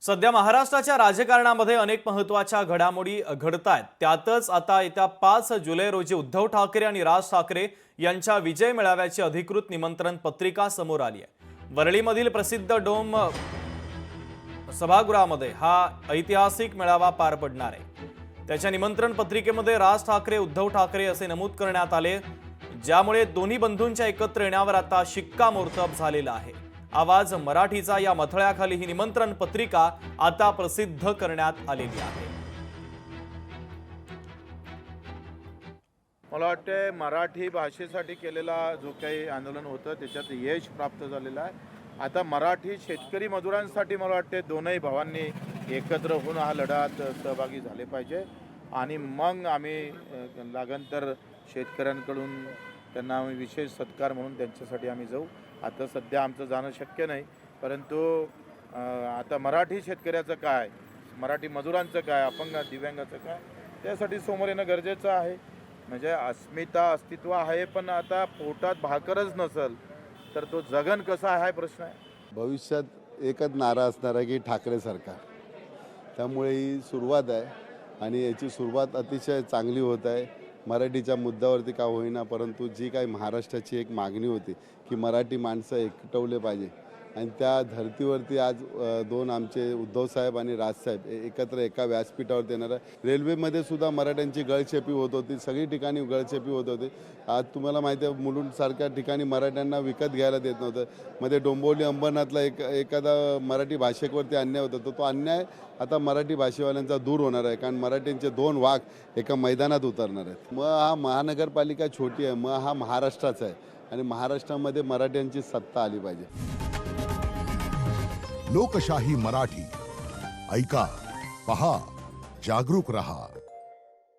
सध्या महाराष्ट्राच्या राजकारणामध्ये अनेक महत्त्वाच्या घडामोडी घडतायत। त्यातच आता येत्या 5 जुलै रोजी उद्धव ठाकरे आणि राज ठाकरे यांच्या विजय मेळाव्याची अधिकृत निमंत्रण पत्रिका समोर आली आहे। वरळीमधील प्रसिद्ध डोम सभागृहामध्ये हा ऐतिहासिक मेळावा पार पडणार आहे। त्याच्या निमंत्रण पत्रिकेमध्ये राज ठाकरे उद्धव ठाकरे असे नमूद करण्यात आले, ज्यामुळे दोन्ही बंधूंच्या एकत्र येण्यावर आता शिक्कामोर्तब झालेला आहे। आवाज मराठीचा या मथळ्याखाली ही निमंत्रण पत्रिका आता प्रसिद्ध करण्यात आलेली आहे। मला वाटते मराठी भाषेसाठी केलेला जो काही आंदोलन होतं त्याच्यात यश प्राप्त झालेलं आहे। आता मराठी शेतकरी मजुरांसाठी मला वाटते दोनही भावांनी एकत्र होऊन हा लढ्यात सहभागी झाले पाहिजे आणि मग आम्ही लागन तर शेतकऱ्यांकडून त्यांना आम्ही विशेष सत्कार म्हणून त्यांच्यासाठी आम्ही जाऊ। आता सध्या आमचं जाणं शक्य नाही, परंतु आता मराठी शेतकऱ्याचं काय, मराठी मजुरांचं काय, अपंग दिव्यांगाचं काय, त्यासाठी समोर येणं गरजेचं आहे। म्हणजे अस्मिता अस्तित्व आहे, पण आता पोटात भाकरच नसेल तर तो जगन कसा आहे हा प्रश्न आहे। भविष्यात एकच नारा असणार आहे की ठाकरे सरकार, त्यामुळे ही सुरुवात आहे आणि याची सुरुवात अतिशय चांगली होत आहे। मराठीच्या मुद्द्यावरती का होईना, परंतु जी काही महाराष्ट्राची एक मागणी होती की मराठी माणसं एकटवले पाहिजे आणि त्या धर्तीवरती आज दोन आमचे उद्धवसाहेब आणि राजसाहेब एकत्र एका व्यासपीठावर येणार आहे। रेल्वेमध्ये सुद्धा मराठ्यांची गळचेपी होत होती, सगळी ठिकाणी गळचेपी होत होती। आज तुम्हाला माहिती आहे मुलुंडसारख्या ठिकाणी मराठ्यांना विकत घ्यायला देत नव्हतं। मध्ये डोंबिवली अंबरनाथला एखादा मराठी भाषिकवरती अन्याय होता, तो अन्याय आता मराठी भाषेवाल्यांचा दूर होणार आहे, कारण मराठींचे 2 वाघ एका मैदानात उतरणार आहेत। मग हा महानगरपालिका छोटी आहे, मग हा महाराष्ट्राचा आहे आणि महाराष्ट्रामध्ये मराठ्यांची सत्ता आली पाहिजे। लोकशाही मराठी ऐका, पहा, जागरूक रहा।